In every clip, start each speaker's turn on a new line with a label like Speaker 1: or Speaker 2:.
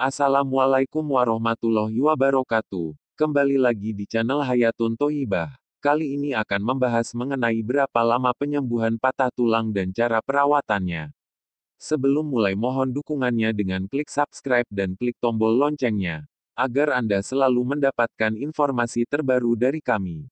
Speaker 1: Assalamualaikum warahmatullahi wabarakatuh. Kembali lagi di channel Hayatun Thoyibah. Kali ini akan membahas mengenai berapa lama penyembuhan patah tulang dan cara perawatannya. Sebelum mulai mohon dukungannya dengan klik subscribe dan klik tombol loncengnya, agar Anda selalu mendapatkan informasi terbaru dari kami.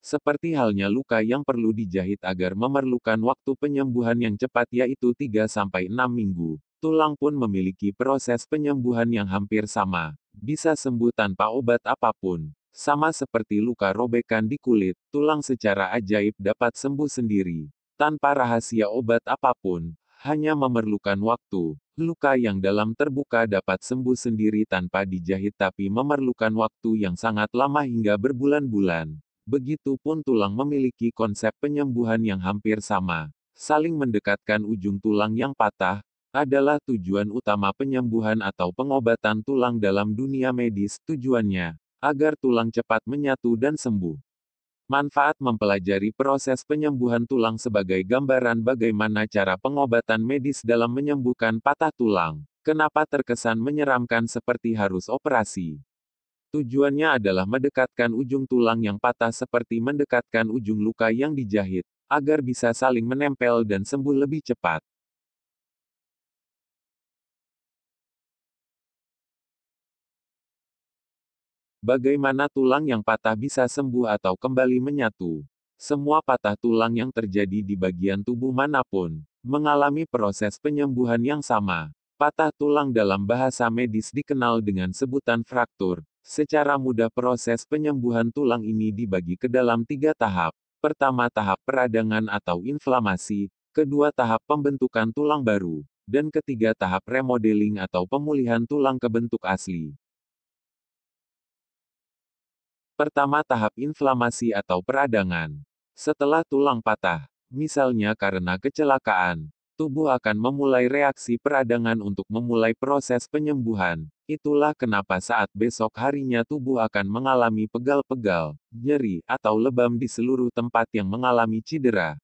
Speaker 1: Seperti halnya luka yang perlu dijahit agar memerlukan waktu penyembuhan yang cepat yaitu 3-6 minggu, tulang pun memiliki proses penyembuhan yang hampir sama. Bisa sembuh tanpa obat apapun. Sama seperti luka robekan di kulit, tulang secara ajaib dapat sembuh sendiri. Tanpa rahasia obat apapun, hanya memerlukan waktu. Luka yang dalam terbuka dapat sembuh sendiri tanpa dijahit tapi memerlukan waktu yang sangat lama hingga berbulan-bulan. Begitupun tulang memiliki konsep penyembuhan yang hampir sama. Saling mendekatkan ujung tulang yang patah adalah tujuan utama penyembuhan atau pengobatan tulang dalam dunia medis. Tujuannya agar tulang cepat menyatu dan sembuh. Manfaat mempelajari proses penyembuhan tulang sebagai gambaran bagaimana cara pengobatan medis dalam menyembuhkan patah tulang. Kenapa terkesan menyeramkan seperti harus operasi? Tujuannya adalah mendekatkan ujung tulang yang patah seperti mendekatkan ujung luka yang dijahit, agar bisa saling menempel dan sembuh lebih cepat. Bagaimana tulang yang patah bisa sembuh atau kembali menyatu? Semua patah tulang yang terjadi di bagian tubuh manapun, mengalami proses penyembuhan yang sama. Patah tulang dalam bahasa medis dikenal dengan sebutan fraktur. Secara mudah proses penyembuhan tulang ini dibagi ke dalam 3 tahap. Pertama tahap peradangan atau inflamasi, kedua tahap pembentukan tulang baru, dan ketiga tahap remodeling atau pemulihan tulang ke bentuk asli. Pertama tahap inflamasi atau peradangan. Setelah tulang patah, misalnya karena kecelakaan, tubuh akan memulai reaksi peradangan untuk memulai proses penyembuhan. Itulah kenapa saat besok harinya tubuh akan mengalami pegal-pegal, nyeri, atau lebam di seluruh tempat yang mengalami cedera.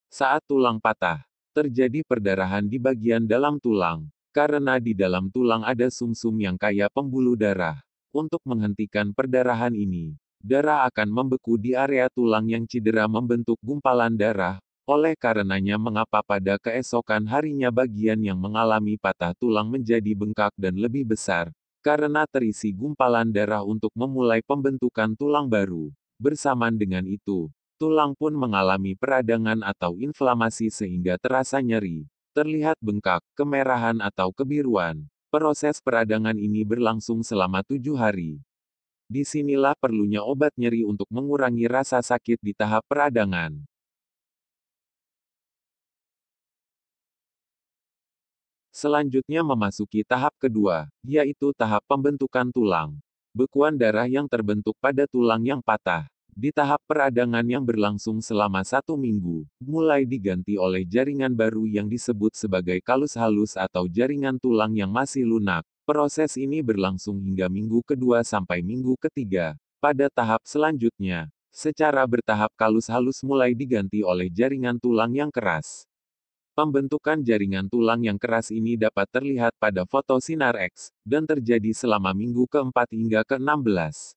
Speaker 1: Saat tulang patah, terjadi perdarahan di bagian dalam tulang, karena di dalam tulang ada sumsum yang kaya pembuluh darah. Untuk menghentikan perdarahan ini, darah akan membeku di area tulang yang cedera membentuk gumpalan darah. Oleh karenanya mengapa pada keesokan harinya bagian yang mengalami patah tulang menjadi bengkak dan lebih besar, karena terisi gumpalan darah untuk memulai pembentukan tulang baru. Bersamaan dengan itu, tulang pun mengalami peradangan atau inflamasi sehingga terasa nyeri, terlihat bengkak, kemerahan atau kebiruan. Proses peradangan ini berlangsung selama 7 hari. Disinilah perlunya obat nyeri untuk mengurangi rasa sakit di tahap peradangan. Selanjutnya memasuki tahap kedua, yaitu tahap pembentukan tulang. Bekuan darah yang terbentuk pada tulang yang patah. Di tahap peradangan yang berlangsung selama 1 minggu, mulai diganti oleh jaringan baru yang disebut sebagai kalus halus atau jaringan tulang yang masih lunak. Proses ini berlangsung hingga minggu kedua sampai minggu ketiga. Pada tahap selanjutnya, secara bertahap kalus halus mulai diganti oleh jaringan tulang yang keras. Pembentukan jaringan tulang yang keras ini dapat terlihat pada foto sinar X, dan terjadi selama minggu keempat hingga ke-16.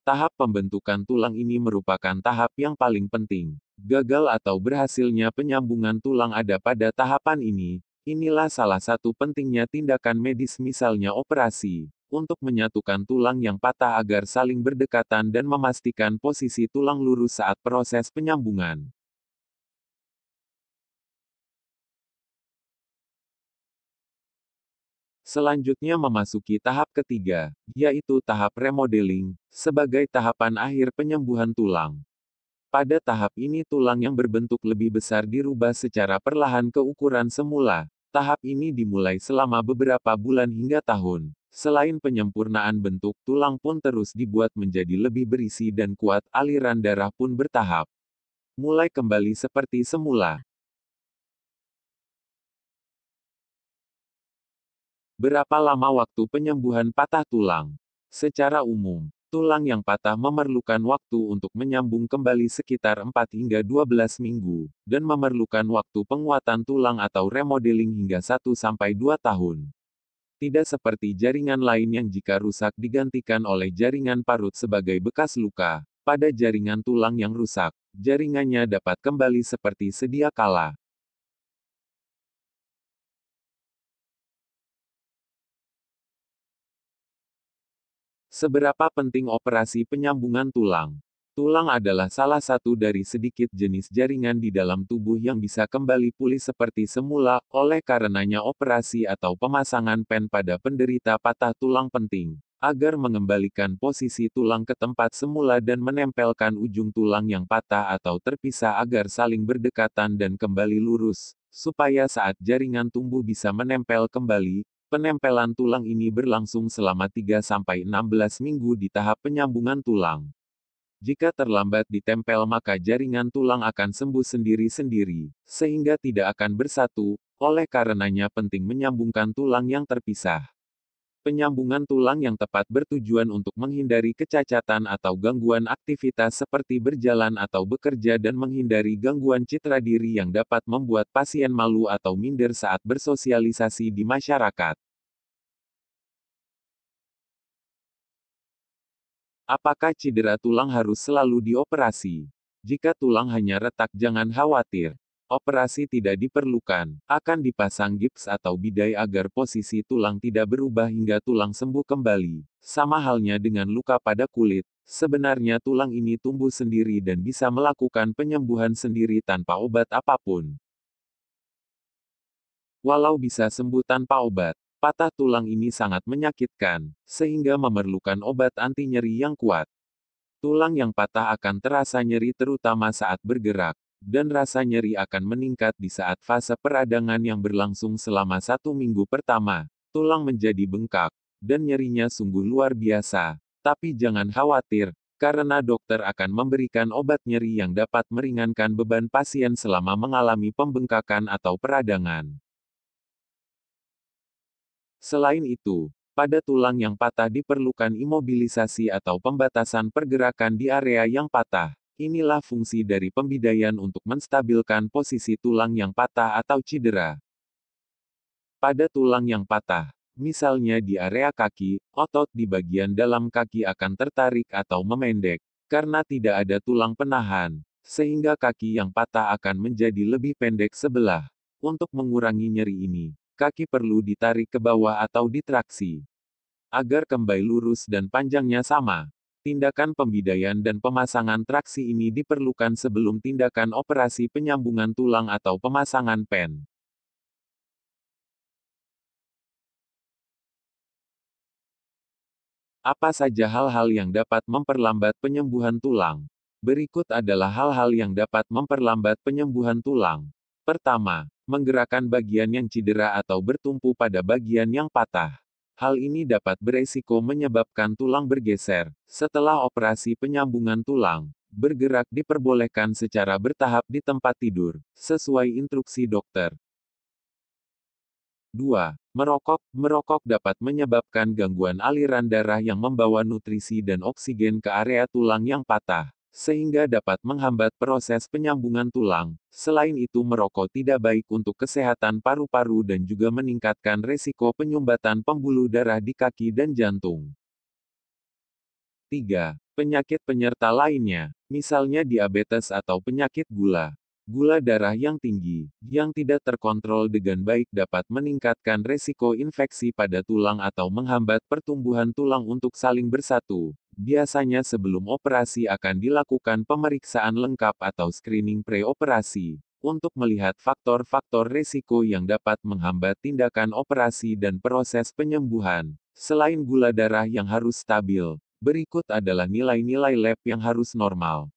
Speaker 1: Tahap pembentukan tulang ini merupakan tahap yang paling penting. Gagal atau berhasilnya penyambungan tulang ada pada tahapan ini. Inilah salah satu pentingnya tindakan medis misalnya operasi, untuk menyatukan tulang yang patah agar saling berdekatan dan memastikan posisi tulang lurus saat proses penyambungan. Selanjutnya memasuki tahap ketiga, yaitu tahap remodeling, sebagai tahapan akhir penyembuhan tulang. Pada tahap ini tulang yang berbentuk lebih besar dirubah secara perlahan ke ukuran semula. Tahap ini dimulai selama beberapa bulan hingga tahun. Selain penyempurnaan bentuk, tulang pun terus dibuat menjadi lebih berisi dan kuat, aliran darah pun bertahap mulai kembali seperti semula. Berapa lama waktu penyembuhan patah tulang? Secara umum, Tulang yang patah memerlukan waktu untuk menyambung kembali sekitar 4 hingga 12 minggu, dan memerlukan waktu penguatan tulang atau remodeling hingga 1 sampai 2 tahun. Tidak seperti jaringan lain yang jika rusak digantikan oleh jaringan parut sebagai bekas luka. Pada jaringan tulang yang rusak, jaringannya dapat kembali seperti sedia kala. Seberapa penting operasi penyambungan tulang? Tulang adalah salah satu dari sedikit jenis jaringan di dalam tubuh yang bisa kembali pulih seperti semula, oleh karenanya operasi atau pemasangan pen pada penderita patah tulang penting, agar mengembalikan posisi tulang ke tempat semula dan menempelkan ujung tulang yang patah atau terpisah agar saling berdekatan dan kembali lurus, supaya saat jaringan tumbuh bisa menempel kembali. Penempelan tulang ini berlangsung selama 3 sampai 16 minggu di tahap penyambungan tulang. Jika terlambat ditempel maka jaringan tulang akan sembuh sendiri-sendiri, sehingga tidak akan bersatu, oleh karenanya penting menyambungkan tulang yang terpisah. Penyambungan tulang yang tepat bertujuan untuk menghindari kecacatan atau gangguan aktivitas seperti berjalan atau bekerja dan menghindari gangguan citra diri yang dapat membuat pasien malu atau minder saat bersosialisasi di masyarakat. Apakah cedera tulang harus selalu dioperasi? Jika tulang hanya retak jangan khawatir. Operasi tidak diperlukan. Akan dipasang gips atau bidai agar posisi tulang tidak berubah hingga tulang sembuh kembali. Sama halnya dengan luka pada kulit. Sebenarnya tulang ini tumbuh sendiri dan bisa melakukan penyembuhan sendiri tanpa obat apapun. Walau bisa sembuh tanpa obat, patah tulang ini sangat menyakitkan, sehingga memerlukan obat anti nyeri yang kuat. Tulang yang patah akan terasa nyeri terutama saat bergerak, dan rasa nyeri akan meningkat di saat fase peradangan yang berlangsung selama 1 minggu pertama. Tulang menjadi bengkak, dan nyerinya sungguh luar biasa. Tapi jangan khawatir, karena dokter akan memberikan obat nyeri yang dapat meringankan beban pasien selama mengalami pembengkakan atau peradangan. Selain itu, pada tulang yang patah diperlukan imobilisasi atau pembatasan pergerakan di area yang patah. Inilah fungsi dari pembidaian untuk menstabilkan posisi tulang yang patah atau cedera. Pada tulang yang patah, misalnya di area kaki, otot di bagian dalam kaki akan tertarik atau memendek, karena tidak ada tulang penahan, sehingga kaki yang patah akan menjadi lebih pendek sebelah. Untuk mengurangi nyeri ini, kaki perlu ditarik ke bawah atau ditraksi, agar kembali lurus dan panjangnya sama. Tindakan pembidaian dan pemasangan traksi ini diperlukan sebelum tindakan operasi penyambungan tulang atau pemasangan pen. Apa saja hal-hal yang dapat memperlambat penyembuhan tulang? Berikut adalah hal-hal yang dapat memperlambat penyembuhan tulang. Pertama, menggerakkan bagian yang cedera atau bertumpu pada bagian yang patah. Hal ini dapat beresiko menyebabkan tulang bergeser. Setelah operasi penyambungan tulang, bergerak diperbolehkan secara bertahap di tempat tidur, sesuai instruksi dokter. 2. Merokok. Merokok dapat menyebabkan gangguan aliran darah yang membawa nutrisi dan oksigen ke area tulang yang patah, sehingga dapat menghambat proses penyambungan tulang. Selain itu merokok tidak baik untuk kesehatan paru-paru dan juga meningkatkan resiko penyumbatan pembuluh darah di kaki dan jantung. 3. Penyakit penyerta lainnya, misalnya diabetes atau penyakit gula. Gula darah yang tinggi, yang tidak terkontrol dengan baik dapat meningkatkan resiko infeksi pada tulang atau menghambat pertumbuhan tulang untuk saling bersatu. Biasanya sebelum operasi akan dilakukan pemeriksaan lengkap atau screening preoperasi, untuk melihat faktor-faktor resiko yang dapat menghambat tindakan operasi dan proses penyembuhan. Selain gula darah yang harus stabil, berikut adalah nilai-nilai lab yang harus normal.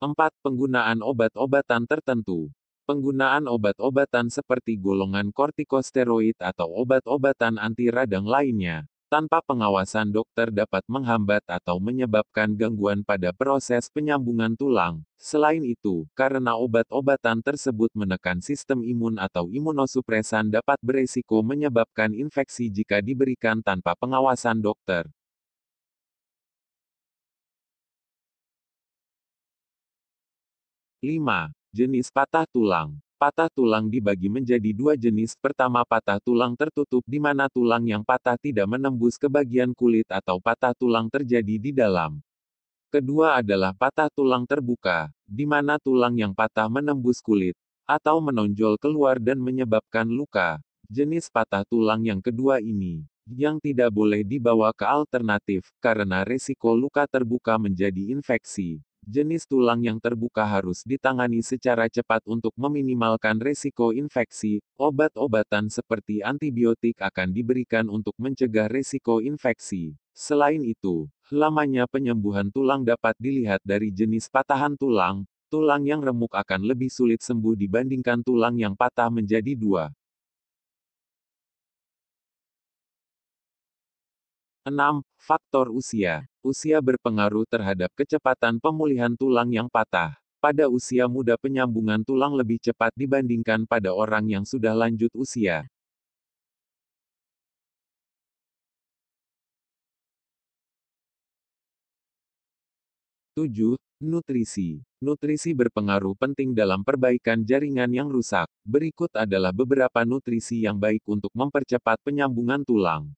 Speaker 1: 4. Penggunaan obat-obatan tertentu. Penggunaan obat-obatan seperti golongan kortikosteroid atau obat-obatan anti radang lainnya, Tanpa pengawasan dokter dapat menghambat atau menyebabkan gangguan pada proses penyambungan tulang. Selain itu, karena obat-obatan tersebut menekan sistem imun atau imunosupresan dapat beresiko menyebabkan infeksi jika diberikan tanpa pengawasan dokter. 5. Jenis patah tulang. Patah tulang dibagi menjadi dua jenis. Pertama, patah tulang tertutup di mana tulang yang patah tidak menembus ke bagian kulit atau patah tulang terjadi di dalam. Kedua adalah patah tulang terbuka, di mana tulang yang patah menembus kulit atau menonjol keluar dan menyebabkan luka. Jenis patah tulang yang kedua ini yang tidak boleh dibawa ke alternatif karena resiko luka terbuka menjadi infeksi. Jenis tulang yang terbuka harus ditangani secara cepat untuk meminimalkan resiko infeksi. Obat-obatan seperti antibiotik akan diberikan untuk mencegah resiko infeksi. Selain itu, lamanya penyembuhan tulang dapat dilihat dari jenis patahan tulang. Tulang yang remuk akan lebih sulit sembuh dibandingkan tulang yang patah menjadi dua. 6. Faktor usia. Usia berpengaruh terhadap kecepatan pemulihan tulang yang patah. Pada usia muda penyambungan tulang lebih cepat dibandingkan pada orang yang sudah lanjut usia. 7. Nutrisi. Nutrisi berpengaruh penting dalam perbaikan jaringan yang rusak. Berikut adalah beberapa nutrisi yang baik untuk mempercepat penyambungan tulang.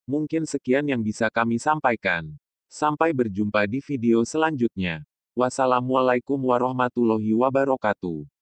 Speaker 1: Mungkin sekian yang bisa kami sampaikan. Sampai berjumpa di video selanjutnya. Wassalamualaikum warahmatullahi wabarakatuh.